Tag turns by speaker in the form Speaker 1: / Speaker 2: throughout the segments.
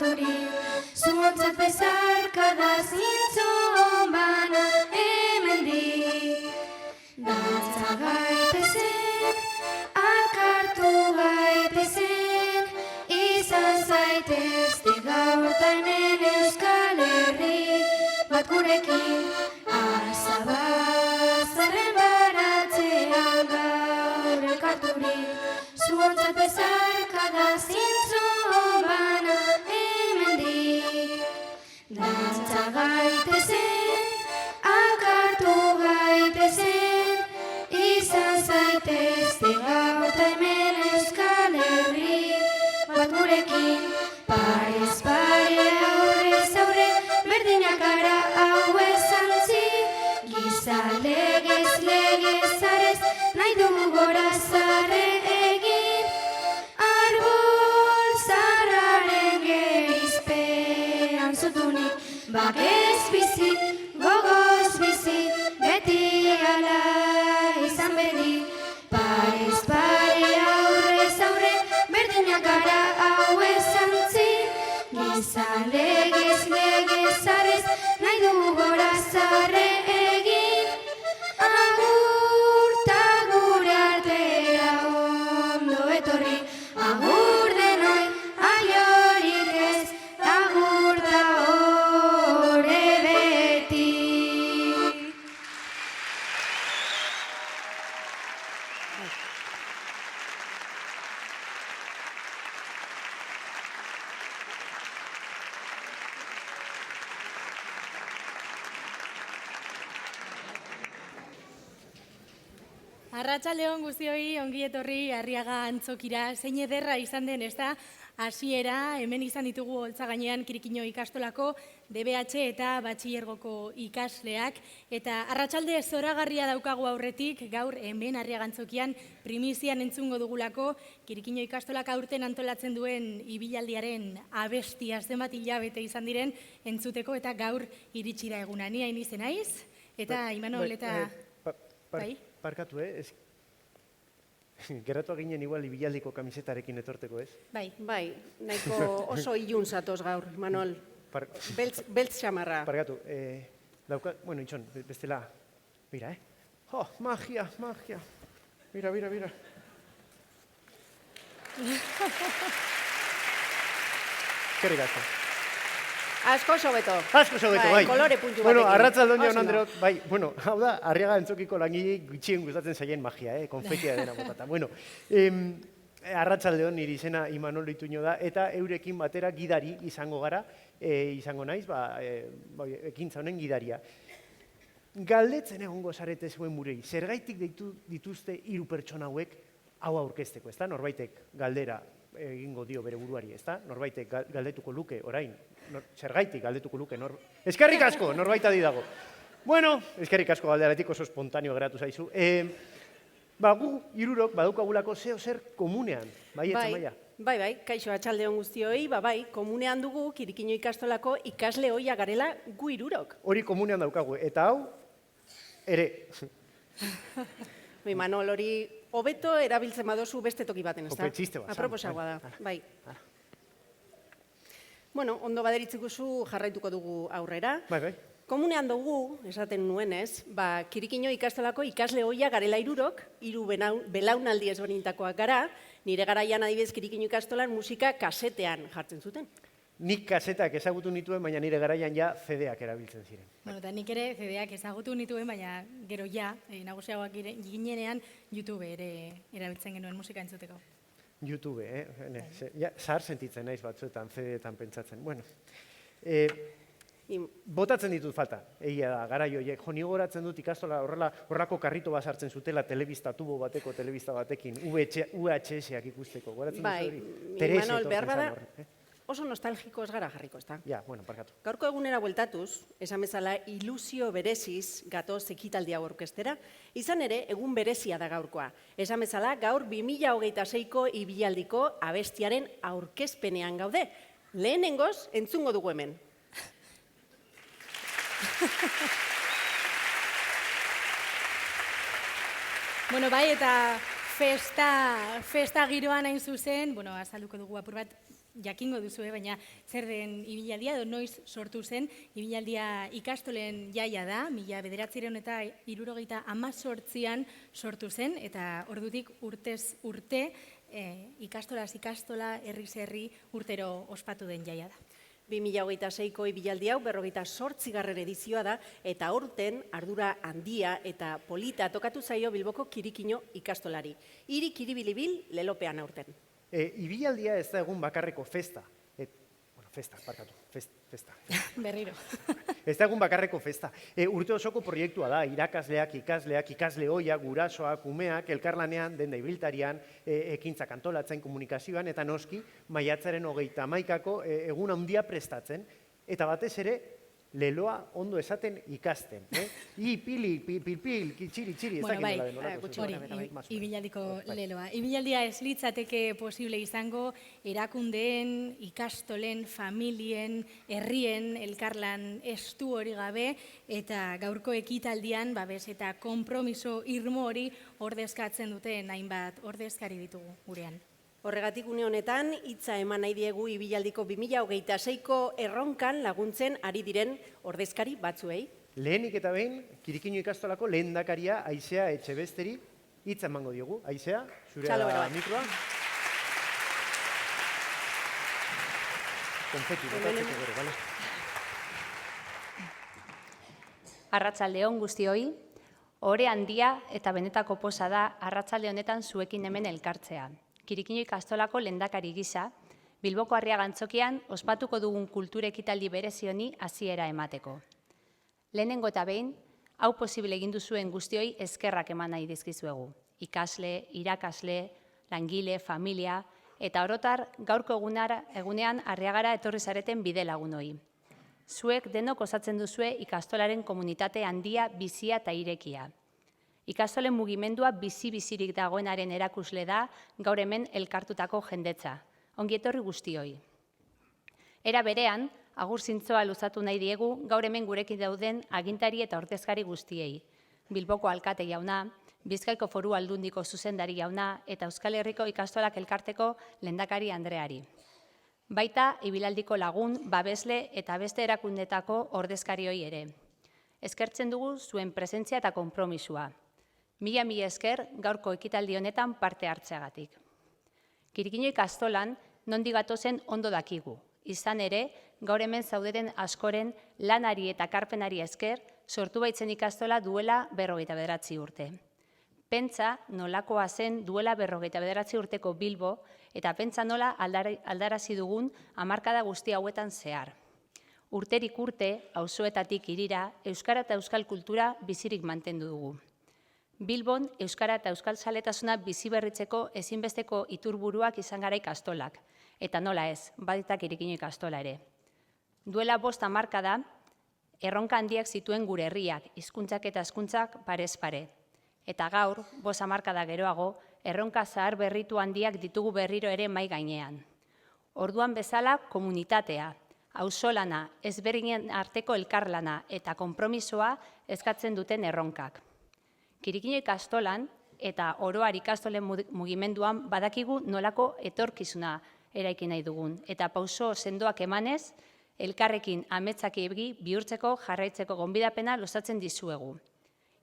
Speaker 1: elkarturik, zuontzat bezarkada zintzon bana hemendik. Dantza gaitezen, akartu gaitezen, izan zaitezte gaur ta hemen Euskal Herri bat gurekin, azabazarren baratzean gaur elkarturik, zuontzat bezarkada zintzon bana hemendik. Dantza gaitezen, akartu gaitezen, izan zaitezte gaur ta hemen Euskal Herri bat gurekin, parez pare aurrez aurre, berdinak gara hau esantzi, giza legez legezarez, nahi dugu gora zarre egin, arbol zarraren gerizpean zutunik, bakez bizi, gogoz bizi, beti ala izan bedi, parez pare aurrez aurre, berdinak gara hau esantzi, giza legez legezarez, nahi dugu gora zarre egin, agur ta gure artera ondo etorri, agur denoi aiorik ez, agur da ore beti.
Speaker 2: Arratsaldeon guztioi, ongi etorri Arriaga Antzokira. Zein ederra izan den, ezta? Hasiera, hemen izan ditugu Oltza gainean Kirikino ikastolako DBH eta batxilergoko ikasleak. Eta arratsalde zoragarria daukagu aurretik, gaur hemen Arriaga Antzokian primizian entzungo dugulako Kirikino ikastolak aurten antolatzen duen ibilaldiaren abestia zenbat hilabete izan diren entzuteko, eta gaur iritsi da eguna. Ni hain izen naiz, eta Imanol eta... Bai?
Speaker 3: Parkatu, geratu ginen igual ibilaldiko kamisetarekin etorteko, ez?
Speaker 2: Bai.
Speaker 4: Bai, nahiko oso ilun zatoz gaur, Manol. Beltz xamarra.
Speaker 3: Parkatu, bueno, itxon, bestela, mira, Oh, magia, magia. Mira, mira, mira. Eskerrik asko.
Speaker 4: Asko sobeto.
Speaker 3: Asko sobeto, bai.
Speaker 4: Kolore puntu batekin.
Speaker 3: Bueno, arratsaldon jaun Andreok, bai, bueno, hau da, Arriaga Antzokiko langile gutxien gustatzen zaien magia, konfetia dena botata. Bueno, arratsaldeon nire izena Imanol Ituño da, eta eurekin batera gidari izango gara, izango naiz, ekintza honen gidaria. Galdetzen egongo zarete zuen burei, zergaitik deitu dituzte 3 pertsona hauek hau aurkezteko, ezta? Norbaitek galdera egingo dio bere buruari, ezta? Norbaitek galdetuko luke orain, zergaitik galdetuko luke, eskerrik asko, norbaita di dago. Bueno, eskerrik asko galderatik oso espontaneo geratu zaizu. Gu, 3 badaukagulako zer komunean, bai, Maia?
Speaker 4: Bai, kaixo atxaldeon guztioi, bai, komunean dugu Kirikino ikastolako ikasle ohia garela gu 3.
Speaker 3: Hori komunean daukagu, eta hau, ere.
Speaker 4: Manol, hori hobeto erabiltzen badozu beste toki baten, ez da?
Speaker 3: Ope txiste bat.
Speaker 4: Aproposagoa da, bai. Bueno, ondo baderitzikuzu jarraituko dugu aurrera.
Speaker 3: Bai.
Speaker 4: Komunean dugu, esaten nuenez, Kirikino ikastolako ikasle ohia garela 3 belaunaldi ezberdinetakoak gara, nire garaian adibidez Kirikino ikastolan musika kasetean jartzen zuten.
Speaker 3: Nik kasetak ezagutu nituen, baina nire garaian ja CD-ak erabiltzen ziren.
Speaker 2: Bueno, eta nik ere CD-ak ezagutu nituen, baina gero nagusiagoak ginenean YouTube ere erabiltzen genuen musika entzuteko.
Speaker 3: YouTube, zahar sentitzen naiz batzuetan, CD-etan pentsatzen. Bueno, botatzen ditut falta, egia da, garai horiek. Jo, nigo goratzen dut ikastola horrelako karrito bat sartzen zutela telebista, tubo bateko telebista batekin, VHS-ak ikusteko.
Speaker 4: Bai, Manol, behar bada, oso nostalgiko ez gara jarriko, ez da?
Speaker 3: Ja, bueno, parkatu.
Speaker 4: Gaurko egunera bueltatuz, esan bezala ilusio bereziz gatoz ekitaldi hau orkestera, izan ere egun berezia da gaurkoa. Esan bezala gaur 2026ko ibialdiko abestiaren aurkezpenean gaude. Lehenengoz, entzungo dugu hemen.
Speaker 2: Bueno, bai, eta festa giroan hain zuzen, azalduko dugu apur bat, jakingo duzue, baina zer den ibilaldia, edo noiz sortu zen, ibilaldia ikastolen jaia da, 1978an sortu zen, eta ordutik urtez urte, ikastolaz ikastola, herriz herri urtero ospatu den jaia da.
Speaker 4: 2026ko ibilaldi hau 48. edizioa da, eta aurten ardura handia eta polita tokatu zaio Bilboko Kirikino ikastolari. Hiri kiribilibil lelopean aurten.
Speaker 3: Ibilaldia ez da egun bakarreko festa. Festa.
Speaker 2: Berriro.
Speaker 3: Ez da egun bakarreko festa. Urte osoko proiektua da, irakasleak, ikasle ohiak, gurasoak, umeak, elkarlanean, denda ibiltarian, ekintzak antolatzen, komunikazioan, eta noski, maiatzaren 31ako egun handia prestatzen, eta batez ere, leloa ondo esaten ikasten. Pili, pilpil, txiri, ez dakit nola den.
Speaker 2: Hori, ibilaldiko leloa. Ibilaldia ez litzateke posible izango erakundeen, ikastolen, familien, herrien, elkarlan estu hori gabe, eta gaurko ekitaldian, babes eta konpromiso irmo hori ordezkatzen duten hainbat ordezkari ditugu gurean.
Speaker 4: Horregatik une honetan, hitza eman nahi diegu ibialdiko 2026ko erronkan laguntzen ari diren ordezkari batzuei.
Speaker 3: Lehenik eta behin, Kirikino ikastolako lehendakaria Aizea Etxebesteri hitza emango diogu. Aizea, zurea da mikroa. Konfeti, botatzeko gero, bale?
Speaker 5: Arratsalde on guztioi, ohore handia eta benetako poza da arratsalde honetan zuekin hemen elkartzea. Kirikino ikastolako lehendakari gisa, Bilboko Arriaga Antzokian ospatuko dugun kultur ekitaldi berezi honi hasiera emateko. Lehenengo eta behin, hau posible egin duzuen guztioi eskerrak eman nahi dizkizuegu. Ikasle, irakasle, langile, familia, eta orotar gaurko egunean Arriagara etorri zareten bide lagunoi. Zuek denok osatzen duzue ikastolaren komunitate handia, bizia eta irekia. Ikastolen mugimendua bizi-bizirik dagoenaren erakusle da gaur hemen elkartutako jendetza. Ongi etorri guztioi. Era berean, agur zintzoa luzatu nahi diegu gaur hemen gurekin dauden agintari eta ordezkari guztiei. Bilboko alkate jauna, Bizkaiko Foru Aldundiko zuzendari jauna eta Euskal Herriko ikastolak elkarteko lehendakari Andreari. Baita, ibialdiko lagun, babesle eta beste erakundetako ordezkarioi ere. Eskertzen dugu zuen presentzia eta konpromisua. Mila esker gaurko ekitaldi honetan parte hartzeagatik. Kirikino ikastolan nondik gatozen ondo dakigu. Izan ere, gaur hemen zaudeten askoren lanari eta ekarpenari esker sortu baitzen ikastola duela 59 urte. Pentsa nolakoa zen duela 59 urteko Bilbo eta pentsa nola aldarazi dugun hamarkada guzti hauetan zehar. Urterik urte, auzoetatik hirira, euskara eta euskal kultura bizirik mantendu dugu. Bilbon, euskara eta euskal zaletasuna bizi berritzeko ezinbesteko iturburuak izan gara ikastolak, eta nola ez, badita Kirikino ikastola ere. Duela 5 hamarkada, erronka handiak zituen gure herriak, hizkuntzak eta hezkuntzak parez pare. Eta gaur, 5 hamarkada geroago, erronka zahar berritu handiak ditugu berriro ere mai gainean. Orduan bezala komunitatea, auzolana, ezberdinen arteko elkarlana eta konpromisoa eskatzen duten erronkak. Kirikino ikastolan eta oroar ikastolen mugimenduan badakigu nolako etorkizuna eraiki nahi dugun. Eta pauso sendoak emanez, elkarrekin ametsak bihurtzeko jarraitzeko gonbidapena luzatzen dizuegu.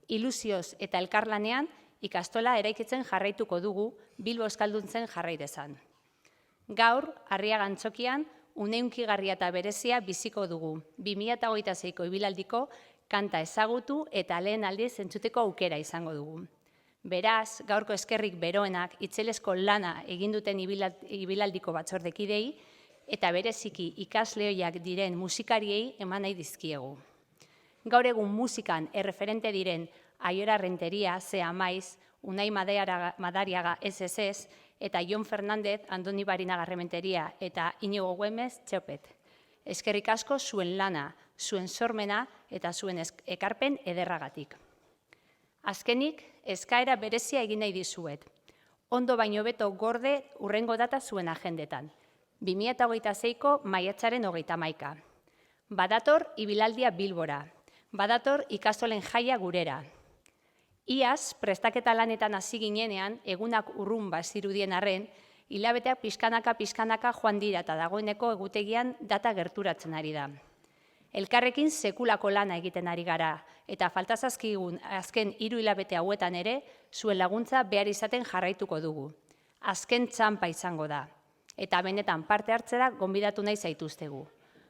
Speaker 5: Ilusioz eta elkarlanean ikastola eraikitzen jarraituko dugu Bilbo euskalduntzen jarrai dezan. Gaur, Arriaga Antzokian, une hunkigarria eta berezia biziko dugu. 2026ko ibilaldiko kanta ezagutu eta lehen aldiz entzuteko aukera izango dugu. Beraz, gaurko eskerrik beroenak itzelesko lana egin duten ibilaldiko batzordekidei eta bereziki ikasleoiak diren musikariei eman nahi dizkiegu. Gaur egun musikan erreferente diren Aiora Renteria, Zea Maiz, Unai Madariaga SSS eta Jon Fernández, Andoni Barinaga Rementeria eta Inigo Güemes Txopet. Eskerrik asko zuen lana, zuen sormena eta zuen ekarpen ederragatik. Azkenik, eskaera berezia egin nahi dizuet. Ondo baino beto gorde hurrengo data zuen agendetan. 2026ko maiatzaren 31. Badator ibilaldia Bilbora. Badator ikastolen jaia gurera. Iaz, prestaketa lanetan hasi ginenean, egunak urrun bazirudien arren, Hilabeteak pixkanaka joan dira eta dagoeneko egutegian data gerturatzen ari da. Elkarrekin sekulako lana egiten ari gara eta falta zaizkigun azken 3 hilabete hauetan ere zuen laguntza behar izaten jarraituko dugu. Azken txanpa izango da eta benetan parte hartzera gonbidatu nahi zaituztegu.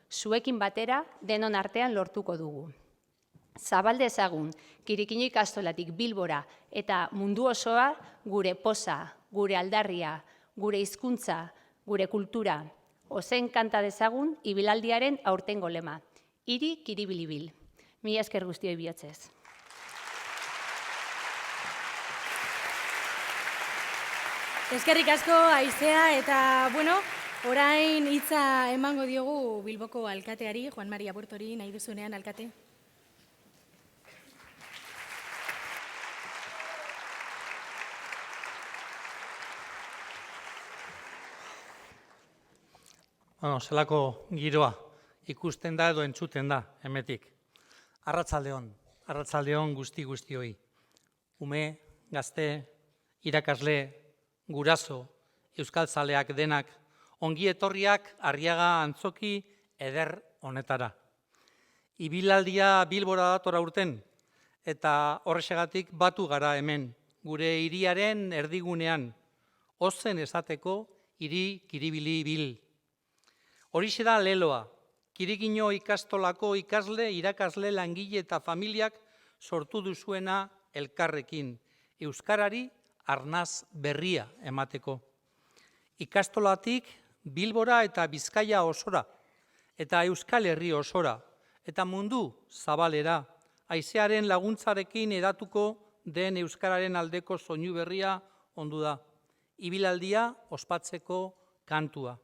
Speaker 5: Zuekin batera denon artean lortuko dugu. Zabal dezagun, Kirikino ikastolatik Bilbora eta mundu osoa gure poza, gure aldarria, gure hizkuntza, gure kultura. Ozen kanta dezagun ibilaldiaren aurtengo lema. Hiri kiribilibil. Mila esker guztioi bihotzez.
Speaker 2: Eskerrik asko, Aizea, eta, orain hitza emango diogu Bilboko alkateari, Juan Mari Aburtori, nahi duzunean, alkate.
Speaker 6: Zelako giroa ikusten da edo entzuten da, hemetik. Arratsaldeon guztioi. Ume, gazte, irakasle, guraso, euskaltzaleak denak, ongi etorriak Arriaga antzoki eder honetara. Ibilaldia Bilbora dator aurten, eta horrexegatik batu gara hemen, gure hiriaren erdigunean, ozen esateko hiri kiribilibil. Horixe da leloa, Kirikino ikastolako ikasle, irakasle, langile eta familiak sortu duzuena elkarrekin, euskarari arnaz berria emateko. Ikastolatik Bilbora eta Bizkaia osora, eta Euskal Herri osora, eta mundu zabalera, Aizearen laguntzarekin edatuko den euskararen aldeko soinu berria ondu da. Ibilaldia ospatzeko kantua.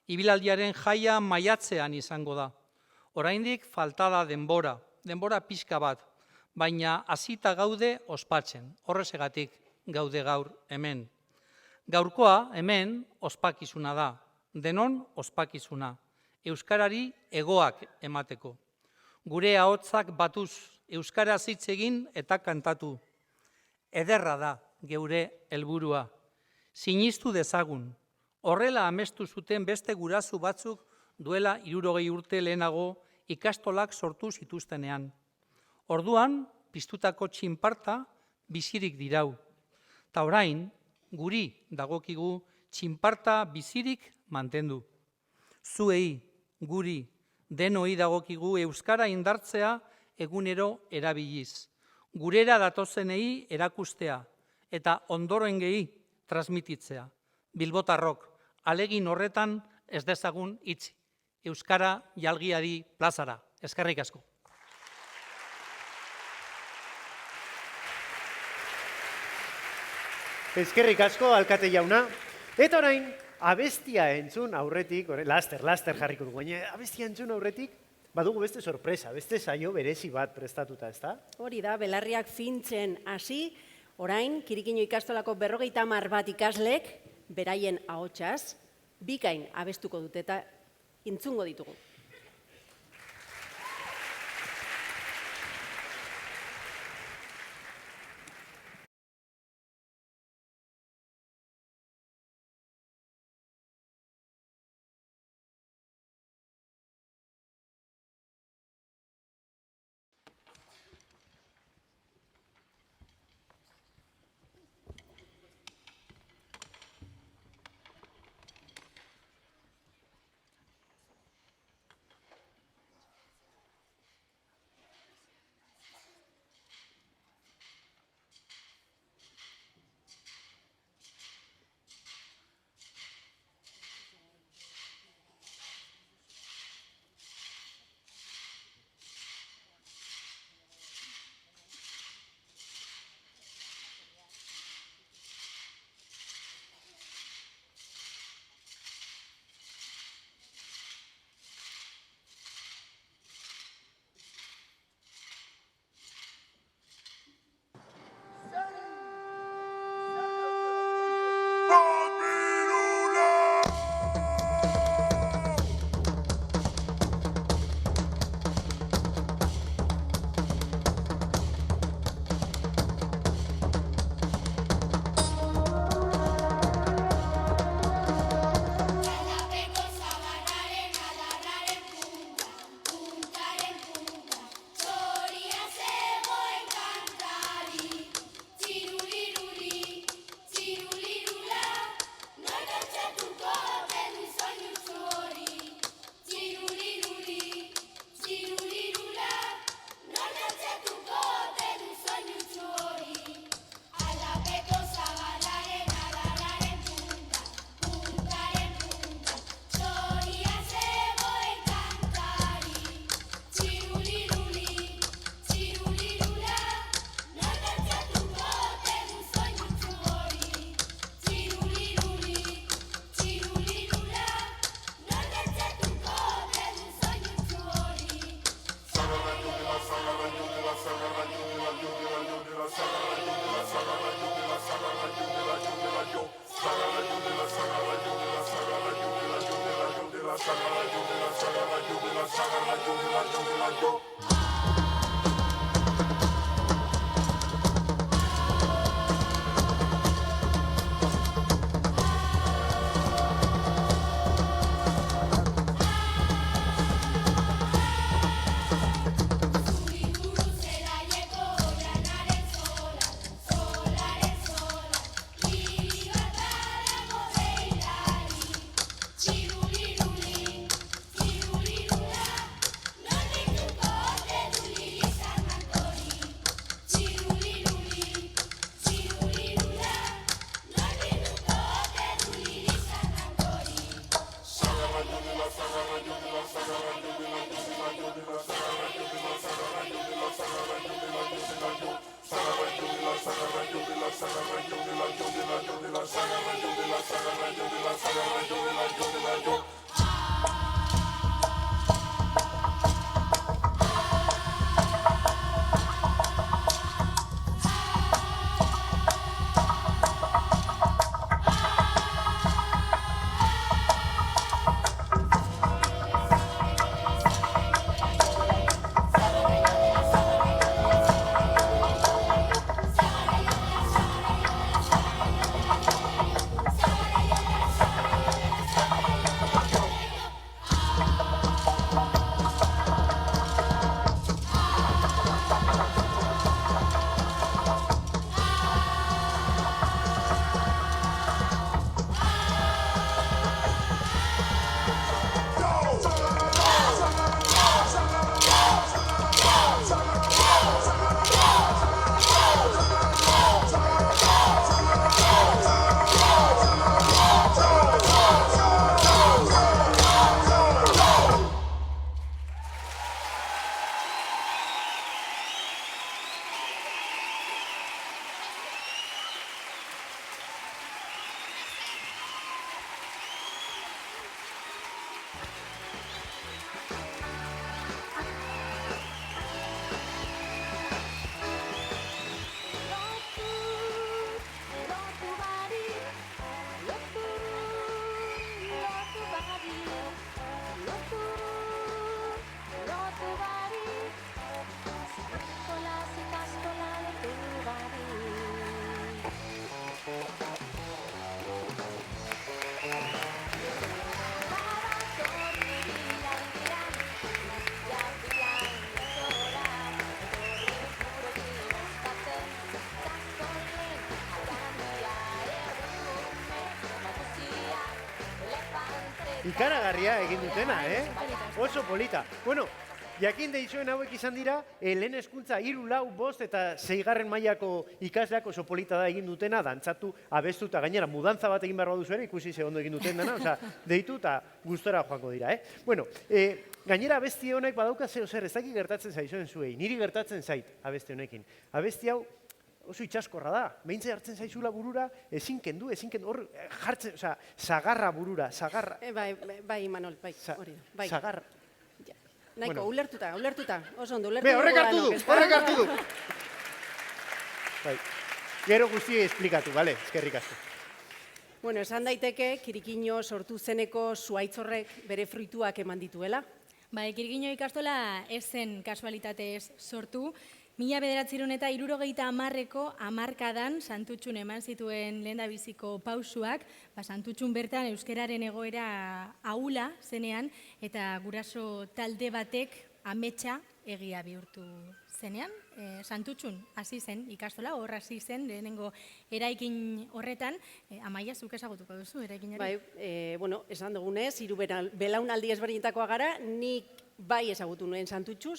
Speaker 6: Ibilaldiaren jaia maiatzean izango da. Oraindik falta da denbora pixka bat, baina hasita gaude ospatzen. Horrexegatik gaude gaur hemen. Gaurkoa hemen ospakizuna da, denon ospakizuna. Euskarari egoak emateko. Gure ahotsak batuz, euskaraz hitz egin eta kantatu. Ederra da geure helburua. Sinistu dezagun. Horrela amestu zuten beste gurasu batzuk duela 60 urte lehenago ikastolak sortu zituztenean. Orduan, piztutako txinparta bizirik dirau. Ta orain, guri dagokigu txinparta bizirik mantendu. Zuei, guri, denoi dagokigu euskara indartzea egunero erabiliz. Gurera datozenei erakustea eta ondorengeei transmititzea. Bilbotarrok, alegin horretan ez dezagun itzi. Euskara jalgiari plazara. Eskerrik asko.
Speaker 3: Eskerrik asko, alkate jauna. Eta orain, abestia entzun aurretik, laster jarriko dugu, abestia entzun aurretik, badugu beste sorpresa, beste saio berezi bat prestatuta, ezta?
Speaker 4: Hori da, belarriak fintzen hasi, orain, Kirikino ikastolako 50 bat ikaslek, beraien ahotsaz, bikain abestuko dute eta entzungo ditugu.
Speaker 3: Ikaragarria egin dutena, Oso polita. Bueno, jakin deizuen hauek izan dira, lehen hezkuntza 3, 4, 5 eta 6. mailako ikasleak oso polita da egin dutena, dantzatu, abestu eta gainera mudantza bat egin behar duzu ere, ikusi ze ondo egin duten dena, deitu eta gustora joango dira, Bueno, gainera abesti honek badauka zeo zer, ez dakit gertatzen zaizuen zuei, niri gertatzen zait abesti honekin. Abesti hau oso itxaskorra da, behintzen hartzen zaizula burura, ezin kendu, hor jartzen, zagarra burura, zagarra.
Speaker 4: Bai, Imanol, bai, hori da. Bai.
Speaker 3: Zagarra.
Speaker 4: Nahiko, ulertuta, oso ondo,
Speaker 3: Be, horrek hartu du. Bai, gero guztiei esplikatu, bale, eskerrik asko.
Speaker 4: Bueno, esan daiteke, Kirikino sortu zeneko zuaitzorrek bere fruituak eman dituela.
Speaker 2: Bai, Kirikino ikastola ez zen kasualitatez sortu. 1970ko hamarkadan Santutxun eman zituen lehendabiziko pausuak, Santutxun bertan euskararen egoera ahula zenean, eta guraso talde batek ametsa egia bihurtu zenean. Santutxun hasi zen ikastola, hor hasi zen lehenengo eraikin horretan. Amaia, zuk ezagutuko duzu eraikinari?
Speaker 4: Bai, bueno, esan dugunez, 3 belaunaldi ezberdinetakoa gara, nik bai ezagutu nuen Santutxu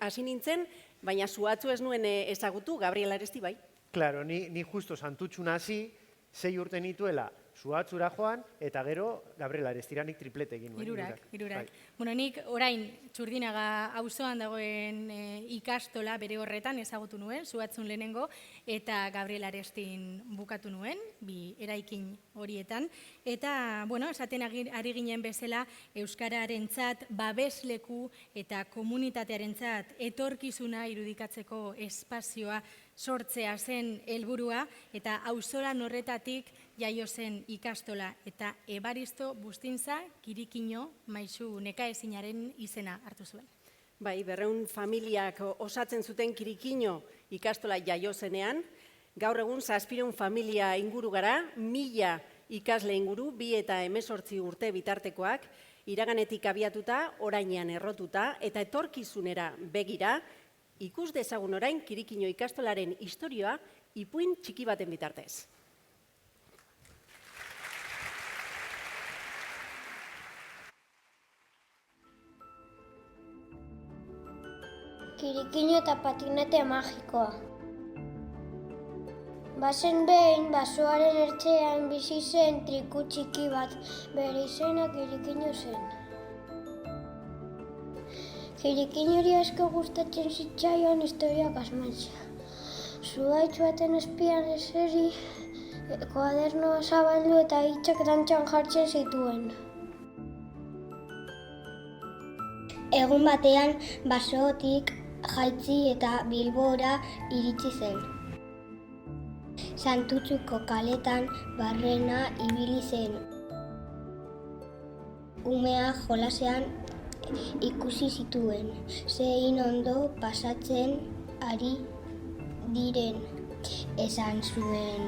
Speaker 4: hasi nintzen, baina Zuatzu ez nuen ezagutu, Gabriel Aresti bai.
Speaker 3: Claro, ni justo Santutxun hasi, 6 urte nituela Zuatzura joan, eta gero Gabriel Arestiranik triplete egin nuen.
Speaker 2: Hirurak. Bueno, nik orain Txurdinaga auzoan dagoen ikastola bere horretan ezagutu nuen, Zuatzun lehenengo, eta Gabriel Arestin bukatu nuen, bi eraikin horietan. Eta, bueno, esaten ari ginen bezala, euskararentzat babesleku eta komunitatearentzat etorkizuna irudikatzeko espazioa sortzea zen helburua, eta auzolan horretatik jaio zen ikastola, eta Ebaristo Bustintza Kirikino maisu nekaezinaren izena hartu zuen.
Speaker 4: Bai, 200 familiak osatzen zuten Kirikino ikastola jaio zenean, gaur egun 700 familia inguru gara, 1000 ikasle inguru, 2 eta 18 urte bitartekoak, iraganetik abiatuta, orainean errotuta, eta etorkizunera begira, ikus dezagun orain Kirikino ikastolaren istorioa ipuin txiki baten bitartez.
Speaker 7: Kirikino eta patinete magikoa. Bazen behin, basoaren ertzean bizi zen triku txiki bat, bere izena Kirikino zen. Kirikinori asko gustatzen zitzaion historiak asmatzea. Zuhaitz baten azpian eseri, koadernoa zabaldu eta hitzak dantxan jartzen zituen. Egun batean, basotik jaitzi eta Bilbora iritsi zen. Santutxuko kaletan barrena ibili zen. Umeak jolasean ikusi zituen, zein ondo pasatzen ari diren, esan zuen.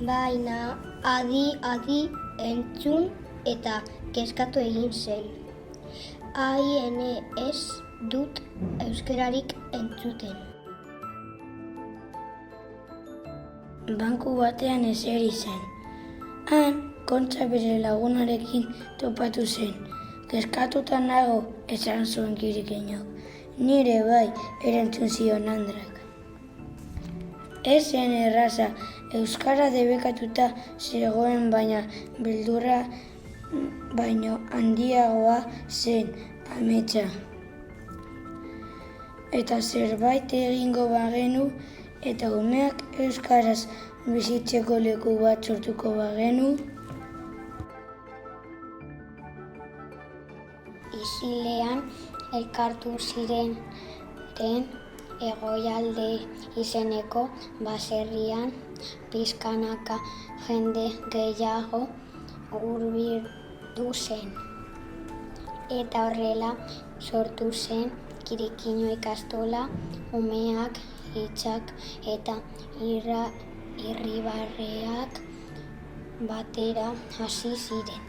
Speaker 7: Baina adi entzun eta kezkatu egin zen. Ez dut euskararik entzuten. Banku batean eseri zen. Han, Kontxa bere lagunarekin topatu zen. Kezkatuta nago, esan zuen Kirikinok. Nire bai, erantzun zion Andrak. Ez zen erraza, euskara debekatuta zegoen, baina beldurra baino handiagoa zen ametsa. Eta zerbait egingo bagenu, eta umeak euskaraz bizitzeko leku bat sortuko bagenu. Isilean elkartu ziren Egoialde izeneko baserrian pizkanaka jende gehiago hurbildu zen. Eta horrela sortu zen Kirikino ikastola, umeak, hitzak eta irribarreak batera hasi ziren.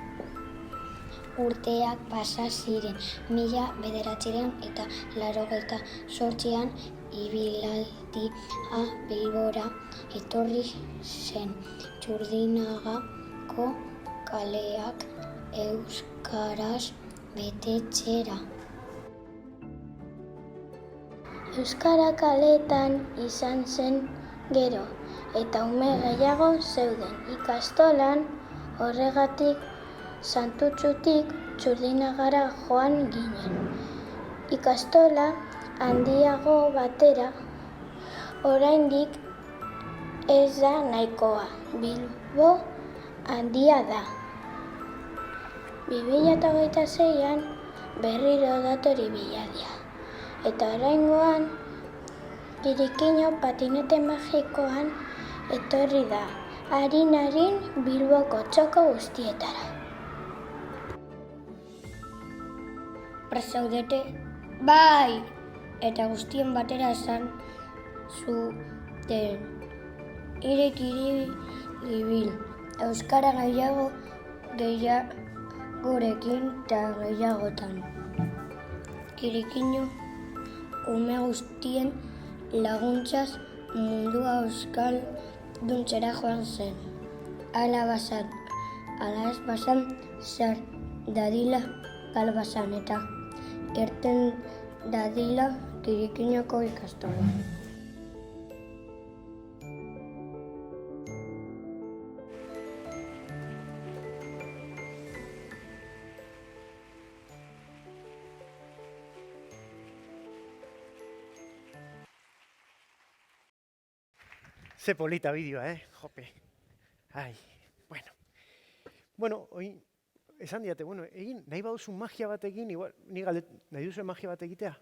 Speaker 7: Urteak pasa ziren, 1988an ibilaldia Bilbora etorri zen Txurdinagako kaleak euskaraz betetzera. Euskara kaletan izan zen gero, eta ume gehiago zeuden ikastolan, horregatik Santutxutik Txurdinagara joan ginen. Ikastola handiago batera, oraindik ez da nahikoa, Bilbo handia da. 2026an berriro dator ibilaldia. Eta oraingoan, Kirikino patinete magikoan etorri da, harin Bilboko txoko guztietara. Prezaudete, bai! Eta guztien batera esan zuten. Irekiri ibil, euskara gehiagorekin eta gehiagotan. Kirikino ume guztien laguntzaz mundua euskalduntzera joan zen. Ala ez basan, zar dadila galbazan eta irten dadila Kirikinoko ikastola.
Speaker 3: Ze polita bideoa, jope. Ai, bueno. Bueno, esan diate, egin, nahi baduzu magia bat egin, igual, nahi duzu magia bat egitea?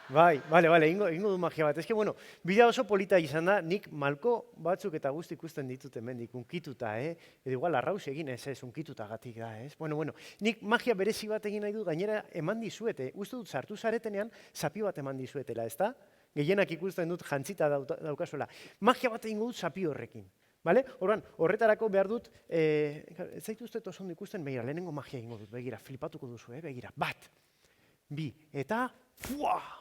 Speaker 3: Bai, bale, ingo du magia bat. Ez que, bueno, bidea oso polita izan da, nik malko batzuk eta guzti ikusten ditut hemendik unkituta, Edo igual arraus egin ez, unkituta gatik da, ez? Bueno, nik magia berezi bat egin nahi dut, gainera eman dizuete, uste dut sartu zaretenean, zapio bat eman dizuetela, ez da? Gehienak ikusten dut jantzita daukazuela. Magia bat egin dut zapio horrekin. Bale? Horretarako behar dut, ez zaitu uste oso ondo ikusten, begira, lehenengo magia egingo dut, begira, flipatuko duzu, begira, 1, 2, eta, fuaa!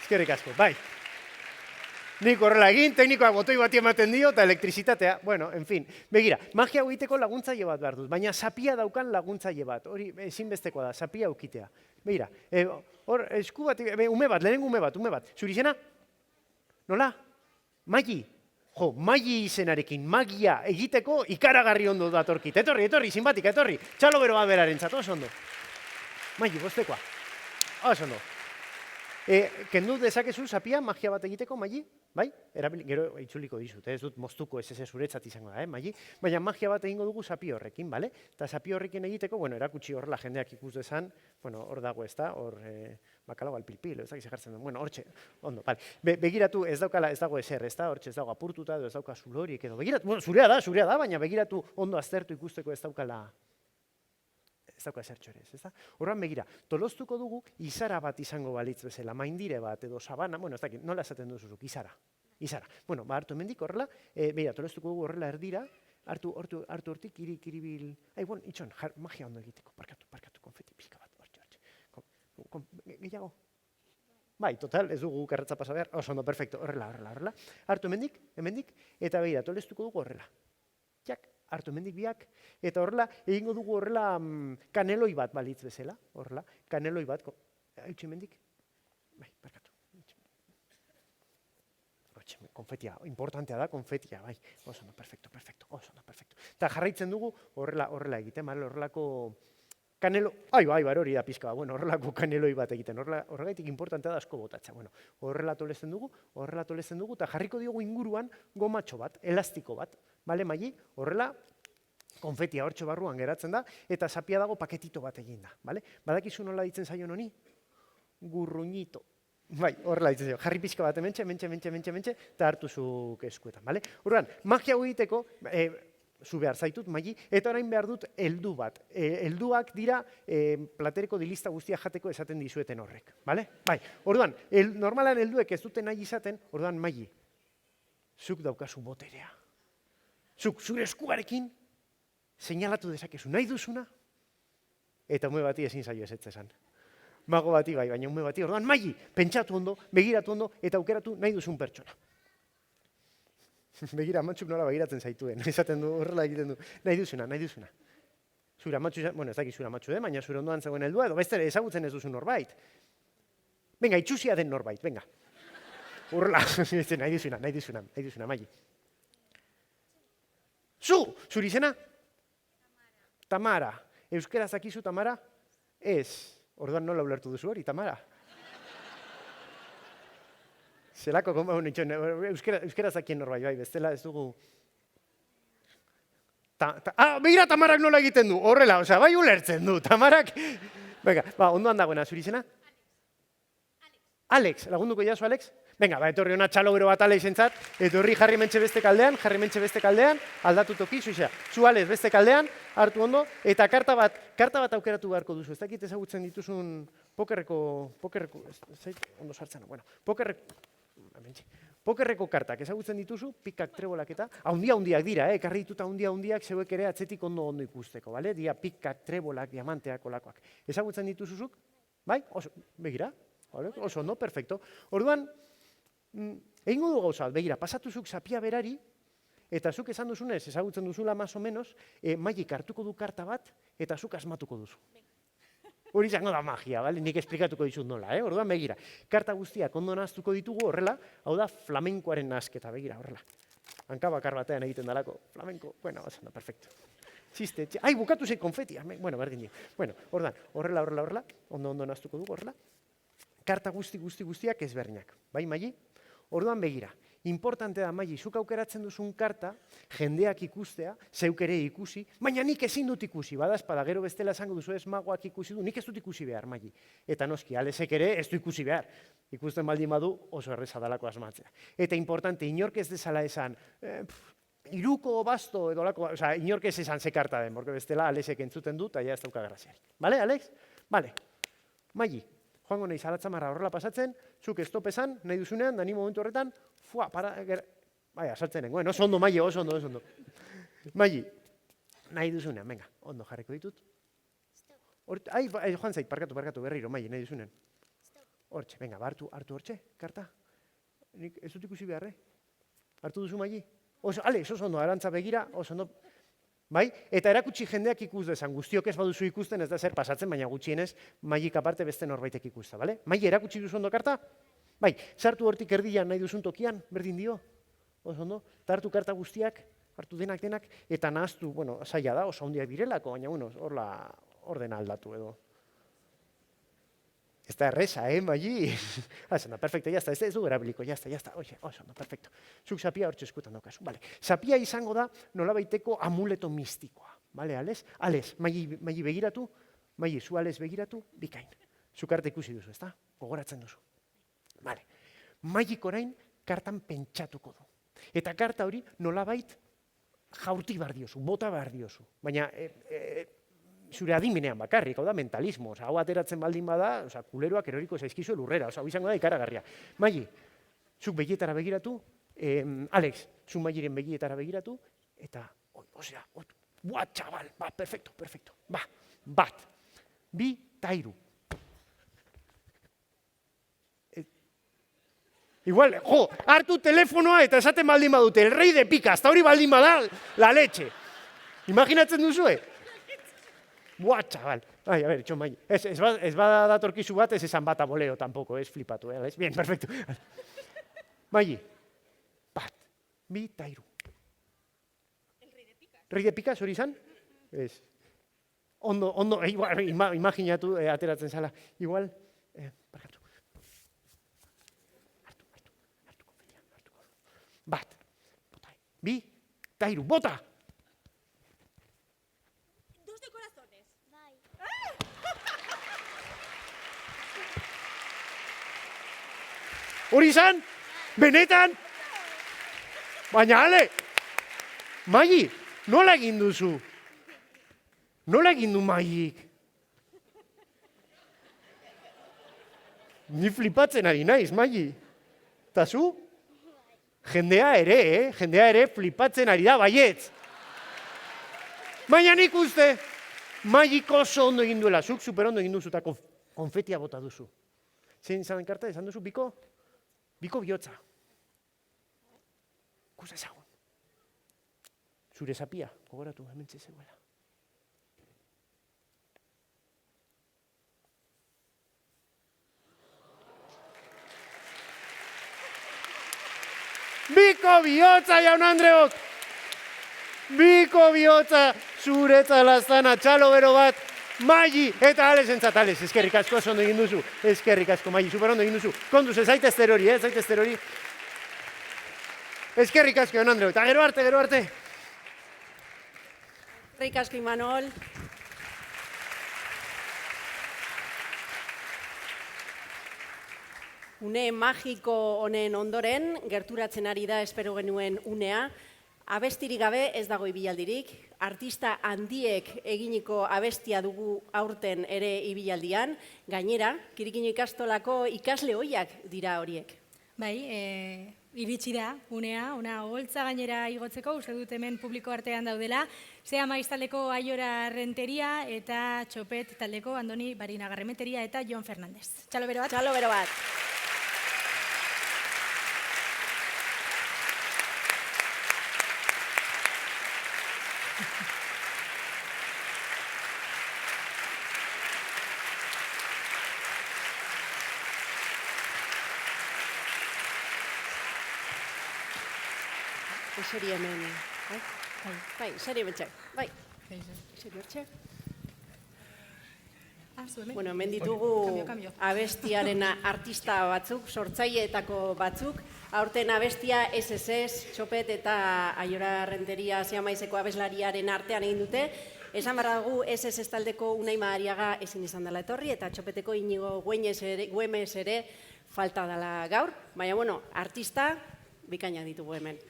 Speaker 3: Eskerrik asko, bai. Nik horrela egin, teknikoak botoi bati ematen dio, eta elektrizitatea, bueno, en fin. Begira, magia egiteko laguntzaile bat behar dut, baina zapia daukan laguntzaile bat, hori ezinbestekoa da, zapia ukitea. Begira, hor, esku bat, lehenengo ume bat, zuri izena? Nola? Magi. Jo, magi izenarekin, magia egiteko ikaragarri ondo datorkit. Etorri, sinbatika, etorri. Txalo bero bat berarentzat, oso ondo. Magi, bostekoa. Oso ondo. Kendu dezakezu zapia magia bat egiteko, Magi? Bai? Gero itzuliko dizut, ez dut moztuko ez zuretzat izango da, Magi? Baina magia bat egingo dugu zapi horrekin, bale? Eta zapi horrekin egiteko, erakutsi horrela jendeak ikus dezan, hor dago ez da, hor bakalago alpilpil, ez dakiz jartzen duen, hortxe, ondo, bale. Begiratu ez dago ezer, ez da, hortxe ez dago apurtuta, ez dauka zulorik edo, begiratu, zurea da, baina begiratu ondo aztertu ikusteko ez daukala esertxo ere, ez da? Horran begira, tolostuko dugu izara bat izango balitz bezala, maindire bat edo sabana, ez dakit, nola esaten duzuzuk, izara. Hartu hemendik horrela, begira, tolostuko dugu horrela erdira, hartu hortik, kiribil, itxon, magia ondo egiteko, parkatu, konfeti pixka bat, hortxe. Gehiago? Bai, total, ez dugu karratza pasa behar, oso ondo, perfecto, horrela. Hartu hemendik, eta begira, tolostuko dugu horrela. Hartu hemendik biak, eta horrela, egingo dugu horrela kaneloi bat balitz bezala, horrela, kaneloi bat, hautsi hemendik, bai, barkatu. Konfetia, importantea da, konfetia, bai, oso no, perfecto. Eta jarraitzen dugu horrela egiten, horrelako kanelo, bai, hori da pizka, horrelako kaneloi bat egiten, horregaitik importantea da asko botatza, horrela tolezen dugu, eta jarriko diogu inguruan gomatxo bat, elastiko bat, bale, Magi, horrela, konfetia hortxo barruan geratzen da, eta zapia dago paketito bat egin da, bale? Badakizu nola ditzen zaion honi? Gurruñito. Bai, horrela ditzen zaio, jarri pixka bat mentxe, eta hartu zuk eskuetan, bale? Horrean, magia egiteko, zu behar zaitut, Magi, eta orain behar dut heldu bat. Helduak dira platereko dilista guztia jateko esaten dizueten horrek, bale? Bai, orduan, normalan helduek ez duten nahi izaten, orduan, Magi, zuk daukazu boterea. Zuk, zure eskuarekin, seinalatu dezakezu nahi duzuna, eta ume bati ezin zaio ez esan. Mago bati bai, baina ume bati, orduan, Magi, pentsatu ondo, begiratu ondo, eta aukeratu nahi duzun pertsona. Begira, amatxuk nola begiratzen zaituen, esaten du, horrela egiten du, nahi duzuna. Zure amatxu, ez dakit zure amatxu, baina zure ondoan zegoen heldua, edo beste ezagutzen ez duzu norbait. Venga, itxusia den norbait, venga. Horrela, nahi duzuna, Magi. Zuri izena? Tamara. Euskera zakizu, Tamara? Ez. Orduan nola ulertu duzu hori, Tamara? Zelako, euskera zakien norbait, bai, bestela ez dugu... Begira Tamarak nola egiten du, horrela, bai ulertzen du, Tamarak... Venga, ondoan dagoena, zuri izena? Alex, lagunduko jazu, Alex? Venga, etorri hona txalo bero bat Alexentzat, etorri jarri mentxe beste kaldean, aldatu toki, zu Alex beste kaldean, hartu ondo, eta karta bat aukeratu beharko duzu. Ez dakit ezagutzen dituzun ondo sartzen, pokerreko kartak ezagutzen dituzu, pikak trebolak eta, handiak dira, ekarri dituta handiak zeuek ere atzetik ondo ikusteko, bale? Dia pikak, trebolak, diamanteak, olakoak. Ezagutzen dituzuzuk? Bai? Begira? Oso ondo, perfecto. Orduan, egingo du gauza, begira, pasatuzuk zapia berari, eta zuk esan duzunez, ezagutzen duzula más o menos, Magik hartuko du karta bat, eta zuk asmatuko duzu. Hori izango da magia, bale? Nik esplikatuko dizut nola, orduan begira. Karta guztiak ondo nahaztuko ditugu horrela, hau da flamenkoaren nahazketa, begira, horrela. Hanka bakar batean egiten dalako, flamenko, oso ondo, perfecto. Txiste, bukatu zei konfetia, berdin dio. Orduan, horrela, ondo nahaztuko dugu horrela. Karta guztiak ezberdinak, bai, Magi? Orduan begira, importante da, Maili, zuk aukeratzen duzun karta, jendeak ikustea, zeuk ere ikusi, baina nik ezin dut ikusi, badazpada, gero bestela esango duzu ez magoak ikusi du, nik ez dut ikusi behar, Maili. Eta noski, Alesek ere ez du ikusi behar. Ikusten baldin badu oso erreza dalako asmatzea. Eta importante, inork ez dezala esan, iruko basto edo lako, oza, inork ez esan ze karta den, porque bestela Alesek entzuten du, eta ja ez dauka graziarik. Bale, Alex? Bale. Maili, joango nahi zalatzamarra horrela pasatzen, zuk stop esan, nahi duzunean, da ni momentu horretan, baina, saltzen nengoen, oso ondo, Maili, oso ondo. Maili, nahi duzunean, venga, ondo jarriko ditut. Joan zait, parkatu, berriro, Maili, nahi duzunean. Hortxe, venga, hartu hortxe, karta. Nik ez dut ikusi beharre. Hartu duzu, Maili? Alex, oso ondo, arantza begira, oso ondo. Bai? Eta erakutsi jendeak ikus dezan, guztiok ez baduzu ikusten, ez da zer pasatzen, baina gutxienez, Mailik aparte beste norbaitek ikusta, bale? Maili, erakutsi duzu ondo karta? Bai, sartu hortik erdian nahi duzun tokian, berdin dio, oso ondo, eta hartu karta guztiak, hartu denak, eta nahaztu, bueno, zaila da, oso handiak direlako, baina, bueno, ordena aldatu edo. Ez da erresa, Maili? Esan da, perfecto, jazta, ez du erabiliko, jazta, oso ondo, perfecto. Zuk zapia hortxe eskutan daukazu, bale. Zapia izango da nolabaiteko amuleto mistikoa, bale, Ales? Ales, Maili begiratu, Maili, zu Ales begiratu, bikain. Zuk arte ikusi duzu, ez da? Gogoratzen duzu. Bale, Mailik orain kartan pentsatuko du. Eta karta hori nolabait jaurti behar diozu, bota behar diozu. Baina, zure adimenean bakarrik, hau da mentalismo, hau ateratzen baldin bada, kuleroak eroriko zaizkizu lurrera, hau izango da ikaragarria. Maili, zuk begietara begiratu, Alex, zuk Mailiren begietara begiratu, eta, txabal, perfecto, bat, bi, ta hiru. Igual, hartu telefonoa eta esaten baldin badute, el rey de pica, hasta hori baldin bada, la leche. Imaginatzen duzue? Txabal. A ver, itxo, Maili. Ez bada datorkizu bat, ez esan bata boleo tampoco, ez flipatu, ¿eh? Bien, perfecto. Maili, bat, bi, ta hiru. El rey de picas. Rey de picas, hori izan? Ez. Ondo, imaginatu ateratzen zala. Igual, parkatu. Bat, bi, ta hiru, bota!
Speaker 1: Dos de corazones. Bai.
Speaker 3: Hori izan? Benetan? Baina, ale! Maili, nola egin duzu? Nola egin du Mailik? Ni flipatzen ari naiz, Maili. Eta zu? Jendea ere flipatzen ari da, baietz. Baina nik uste, Mailik oso ondo egin duela, zuk super ondo egin duzu eta konfetia bota duzu. Zein izan karta, esan duzu, biko bihotza. Kus ezagun. Zure zapia, gogoratu, hementxe zegoela. Biko bihotza, jaun Andreok! Biko bihotza, zuretza laztana, txalo bero bat, Maili eta Alesentzat, Ales, eskerrik asko, oso ondo egin duzu. Eskerrik asko, Maili, super ondo egin duzu. Konduz, ez zaitez terori, Eskerrik asko, jaun Andreok, eta gero arte.
Speaker 4: Eskerrik asko, Imanol. Une magiko honen ondoren, gerturatzen ari da espero genuen unea, abestirik gabe ez dago ibilaldirik, artista handiek eginiko abestia dugu aurten ere ibilaldian, gainera, Kirikino ikastolako ikasle ohiak dira horiek.
Speaker 2: Bai, iritsi da, unea, ona holtza gainera igotzeko, uste dut hemen publiko artean daudela, Zea Maiz taldeko Aiora Renteria eta Txopet taldeko Andoni Barinagarremeteria eta Jon Fernandez. Txalo bero bat.
Speaker 4: Txalo bero bat. Eseri hemen, bai, eseri hemen txek, bai, eseri hortxe. Bueno, hemen ditugu abestiaren artista batzuk, sortzaileetako batzuk, Aurten abestia SSS, Txopet eta Aiora Renteria Ziamaizeko abeslariaren artean egin dute. Esan behar dugu SSS taldeko Unai Madariaga ezin izan dela etorri eta Txopeteko Inigo Güemes ere falta dela gaur. Baina, bueno, artista bikainak ditugu hemen.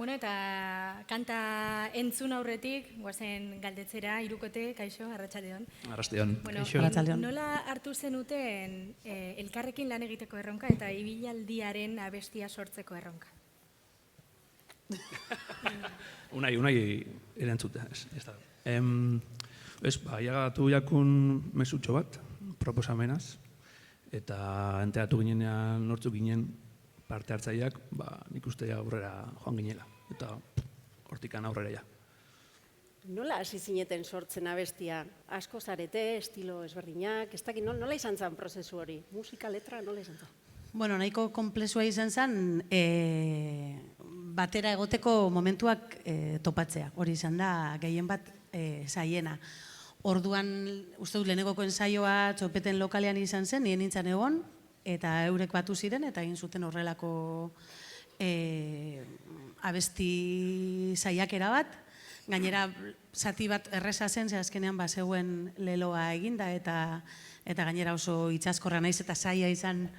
Speaker 2: Bueno, eta kanta entzun aurretik, guazen galdetzera, Hirukote, kaixo, arratsaldeon.
Speaker 8: Arratsaldeon.
Speaker 2: Bueno, nola hartu zenuten elkarrekin lan egiteko erronka eta ibilaldiaren abestia sortzeko erronka?
Speaker 8: Unai erantzuta, ez da. Aiagatu jakun mesutxo bat, proposamenaz, eta enteratu ginenean nortzuk ginen parte hartzaileak, nik uste aurrera joan ginela, eta hortikan aurrera ja.
Speaker 4: Nola hasi zineten sortzen abestia? Asko zarete, estilo ezberdinak, ez dakit, nola izan zen prozesu hori? Musika, letra, nola izan zen?
Speaker 9: Bueno, nahiko komplexua izan zen, batera egoteko momentuak topatzea. Hori izan da, gehien bat zaiena. Orduan, uste dut lehenegoko ensaioa Txopeten lokalean izan zen, nien nintzen egon, eta eurek batu ziren, eta egin zuten horrelako abesti saiakera bat. Gainera, zati bat erresa zen, ze azkenean zegoen leloa eginda, eta gainera oso itsaskorra naiz eta saia izan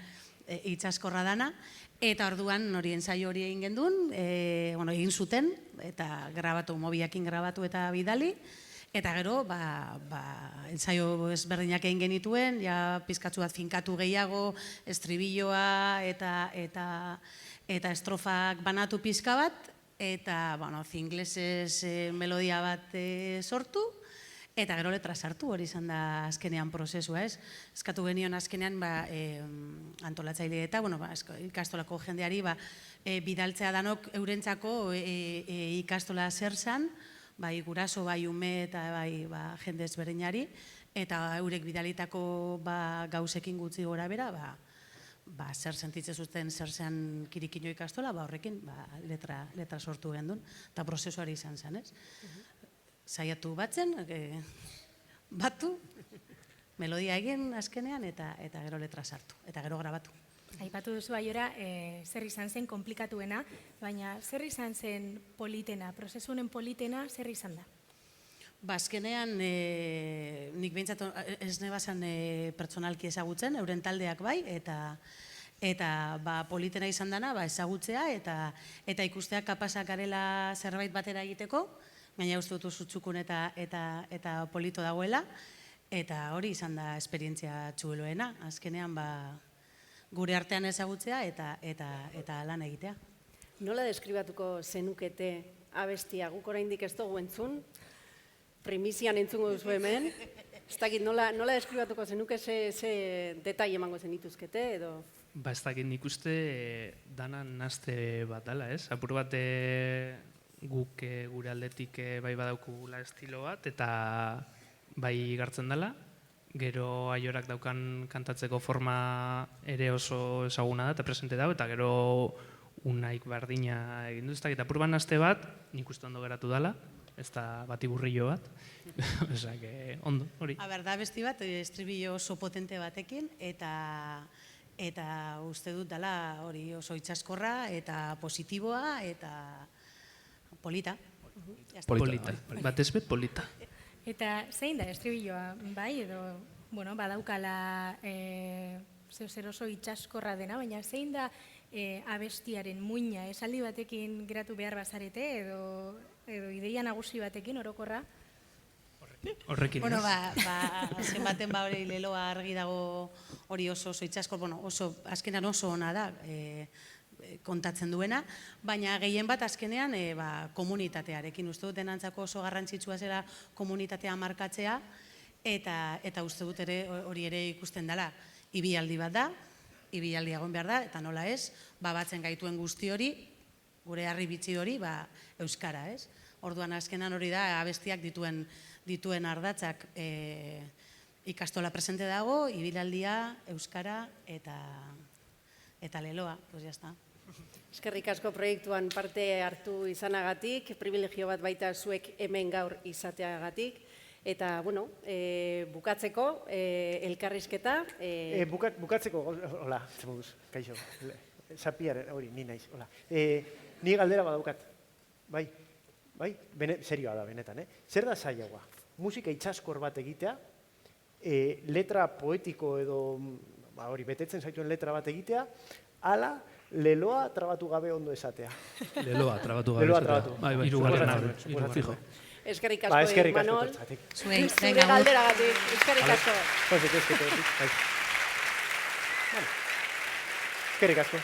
Speaker 9: itsaskorra dana. Eta orduan hori ensaio hori egin gendun, egin zuten, eta mobiakin grabatu eta bidali. Eta gero, ensaio ezberdinak egin genituen, pizkatzu bat finkatu gehiago, estribilloa eta estrofak banatu pizka bat, eta zinglesez melodia bat sortu, eta gero letra sartu, hori izan da azkenean prozesua, ez? Eskatu genion azkenean antolatzaile eta ikastolako jendeari bidaltzea danok eurentzako ikastola zer zan, bai guraso, bai ume eta bai jende ezberdinari, eta eurek bidalitako gauzekin gutxi gora bera, zer sentitzen zuten zer zean Kirikino ikastola, horrekin letra sortu gendun, eta prozesuari izan zen, ez? Saiatu batzen, batu, melodia egin azkenean, eta gero letra sartu, eta gero grabatu.
Speaker 2: Aipatu duzu Aiora, zer izan zen komplikatuena, baina zer izan zen politena, prozesu honen politena, zer izan da?
Speaker 9: Azkenean, nik behintzat ez nebazan pertsonalki ezagutzen, euren taldeak bai, eta politena izan dana ezagutzea, eta ikustea kapazak garela zerbait batera egiteko, gaina uste dut zutzukun eta polito dagoela, eta hori izan da esperientzia txueloena, azkenean gure artean ezagutzea eta lan egitea.
Speaker 4: Nola deskribatuko zenukete abestia? Guk oraindik ez dugu entzun, primizian entzungo duzu hemen. Ez dakit, nola deskribatuko zenuke ze detai emango zenituzkete edo?
Speaker 10: Ez dakit, nik uste danan nazte bat dela, ez? Apur bat guk gure aldetik bai badaukugula estilo bat eta bai gartzen dela. Gero Aiorak daukan kantatzeko forma ere oso ezaguna da eta presente dago, eta gero Unaik bardina egin du. Eta apurban aste bat, nik uste ondo geratu dela, ez da bati burrillo bat. Osak, ondo, hori.
Speaker 9: Da besti bat, estribillo oso potente batekin, eta uste dut dela hori oso itsaskorra, eta positiboa, eta polita.
Speaker 10: Polita, batez bet polita.
Speaker 2: Eta zein da estribilloa, bai, edo, badaukala zer oso itsaskorra dena, baina zein da abestiaren muina, esaldi batekin geratu behar bazarete, edo ideia nagusi batekin orokorra?
Speaker 10: Horrekin, ez?
Speaker 9: Azken baten hori leloa argi dago hori oso itsaskor, azkenean oso ona da kontatzen duena, baina gehien bat azkenean komunitatearekin. Uste dut denantzako oso garrantzitsua zela komunitatea markatzea, eta uste dut hori ere ikusten dela. Ibilaldi bat da, ibilaldi egon behar da, eta nola ez, batzen gaituen guzti hori, gure harri bitxi hori, euskara, ez? Orduan azkenan hori da, abestiak dituen ardatzak ikastola presente dago, ibilaldia, euskara eta leloa, pues ya está.
Speaker 4: Eskerrik asko proiektuan parte hartu izanagatik, privilegio bat baita zuek hemen gaur izateagatik, eta, bukatzeko, elkarrizketa.
Speaker 3: Bukatzeko, hola, zemuduz, kaixo. Zapiaren, hori, ni naiz, hola. Ni galdera badaukat, bai, serioa da benetan, Zer da zailagoa? Musika itxaskor bat egitea, letra poetiko edo, hori, betetzen zaituen letra bat egitea, ala, leloa trabatu gabe ondo esatea.
Speaker 8: Leloa trabatu gabe esatea. Bai,
Speaker 3: Hirugarrena. Fijo.
Speaker 4: Eskerrik asko, Imanol. Zure galderagatik, eskerrik asko.
Speaker 3: Eskerrik asko.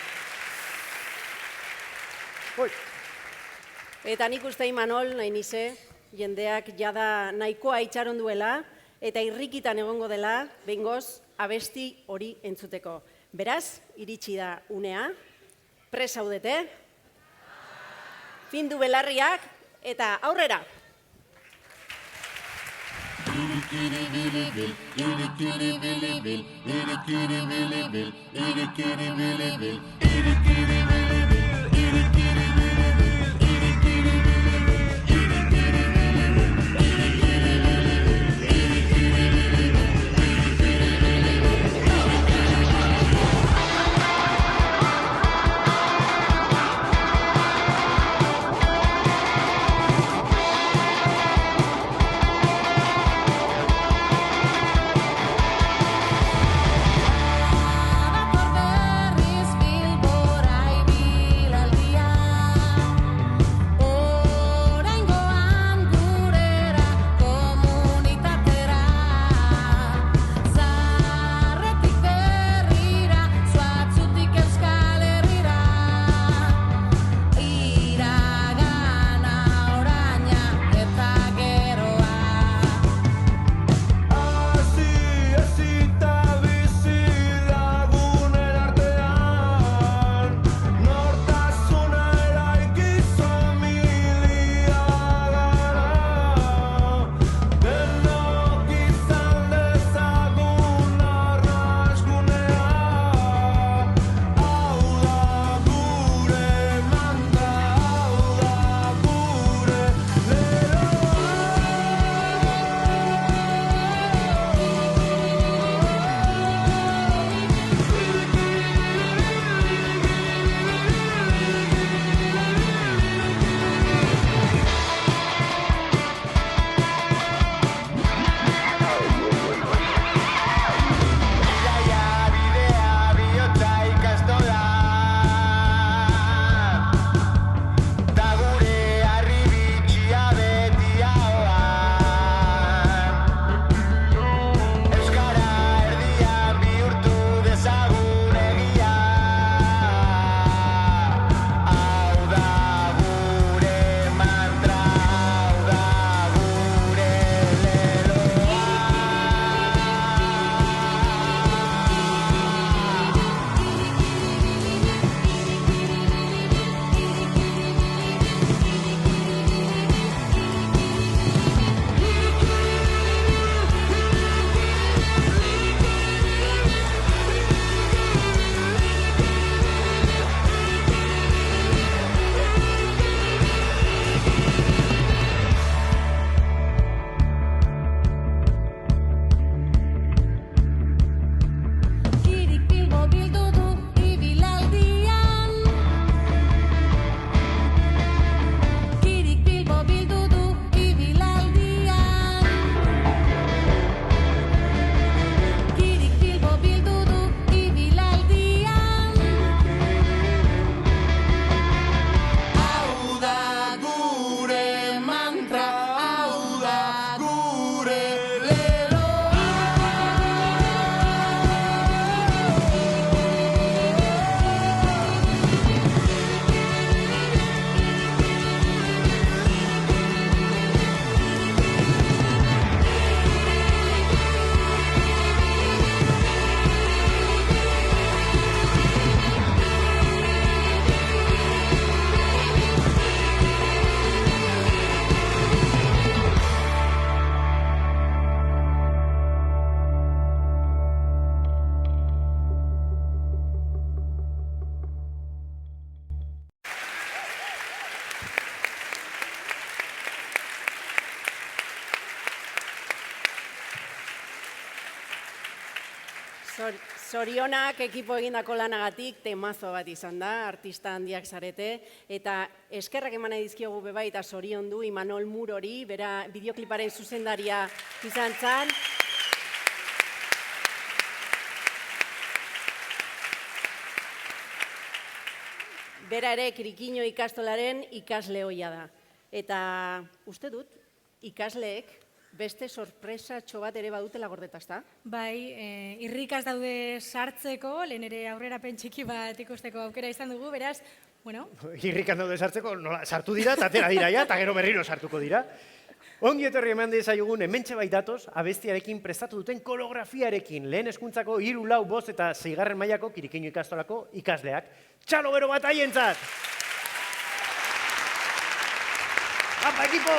Speaker 4: Eta nik uste, Imanol, nahi nize, jendeak jada nahikoa itxaron duela, eta irrikitan egongo dela, behingoz, abesti hori entzuteko. Beraz, iritsi da unea, presaudete, findu belarriak, eta aurrera!
Speaker 11: Berriz Bilbo
Speaker 4: Zorionak ekipo egindako lanagatik temazo bat izan da, artista handiak zarete, eta eskerrak eman nahi dizkiogu bebai eta zorion du Imanol Murori, bera bideokliparen zuzendaria izan zan. Bera ere Kirikiño ikastolaren ikasle ohia da. Eta uste dut, ikasleek beste sorpresatxo bat ere badutela gordeta, ezta?
Speaker 2: Bai, irrikaz daude sartzeko, lehen ere aurrerapen txiki bat ikusteko aukera izan dugu, beraz, bueno.
Speaker 3: Irrikan daude sartzeko, nola, sartu dira, eta atera dira ja, eta gero berriro sartuko dira. Ongi etorri eman dezaiogun, hementxe baitatoz, abestiarekin prestatu duten koreografiarekin, lehen hezkuntzako 3, 4, 5 eta 6. mailako Kirikiño ikastolako ikasleak. Txalo bero bat haientzat! Apa, ekipo!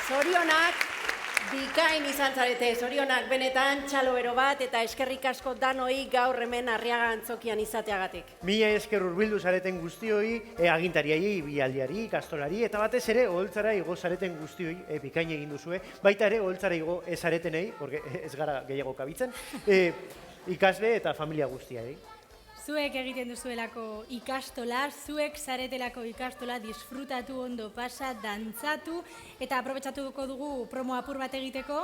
Speaker 4: zorionak, bikain izan zarete, zorionak benetan txalobero bat eta eskerrik asko danoi gaur hemen Arriaga Antzokian izateagatik.
Speaker 3: Mila esker hurbildu zareten guztioi, agintariai, bialdiari, ikastolari, eta batez ere oholtzara igo zareten guztioi, bikain egin duzue, baita ere oholtzara igo ez zaretenei, porque ez gara gehiago kabitzen, ikasle eta familia guztiai.
Speaker 2: Zuek egiten duzuelako ikastola, zuek zaretelako ikastola, disfrutatu ondo pasa, dantzatu, eta aprobetxatuko dugu promo apur bat egiteko,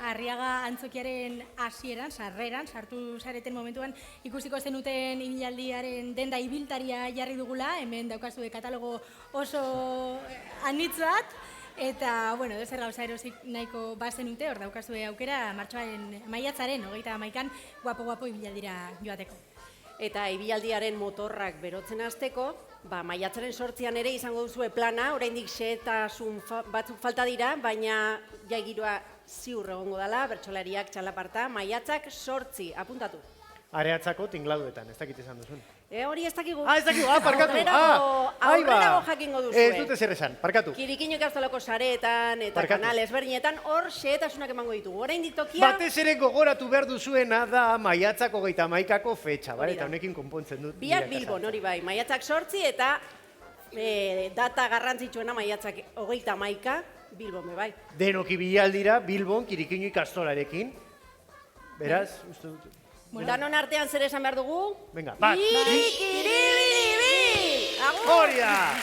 Speaker 2: Arriaga Antzokiaren hasieran, sarreran, sartu zareten momentuan, ikusiko zenuten ibilaldiaren denda ibiltaria jarri dugula, hemen daukazue katalogo oso anitz bat, eta, bueno, zer gauza erosik nahiko bazenute, hor daukazue aukera, maiatzaren, 31an, guapo ibilaldira joateko.
Speaker 4: Eta ibilaldiaren motorrak berotzen hasteko, maiatzaren 8an ere izango duzue plana, oraindik xehetasun batzuk falta dira, baina giroa ziur egongo dela, bertsolariak txalaparta, maiatzak 8, apuntatu.
Speaker 3: Areatzako tinglaudetan, ez dakit esan duzun.
Speaker 4: Hori ez dakigu.
Speaker 3: Ez dakigu, parkatu.
Speaker 4: Aurrerago jakingo duzue.
Speaker 3: Ez dute zer esan, parkatu.
Speaker 4: Kirikiño ikastolako sareetan eta kanal ezberdinetan hor xehetasunak emango ditugu. Oraindik tokia...
Speaker 3: Batez ere gogoratu behar duzuena da maiatzak 31ko fetxa, eta honekin konpontzen dut.
Speaker 4: Biak Bilbon, hori bai, maiatzak 8 eta data garrantzitsuena maiatzak 31 Bilbon, bai.
Speaker 3: Denoki bilaldira Bilbon Kirikiño ikastolarekin. Beraz, uste dut...
Speaker 4: Danon artean zer esan behar dugu?
Speaker 3: Venga, bat.
Speaker 4: Kirikiribiribi!
Speaker 3: Hori da!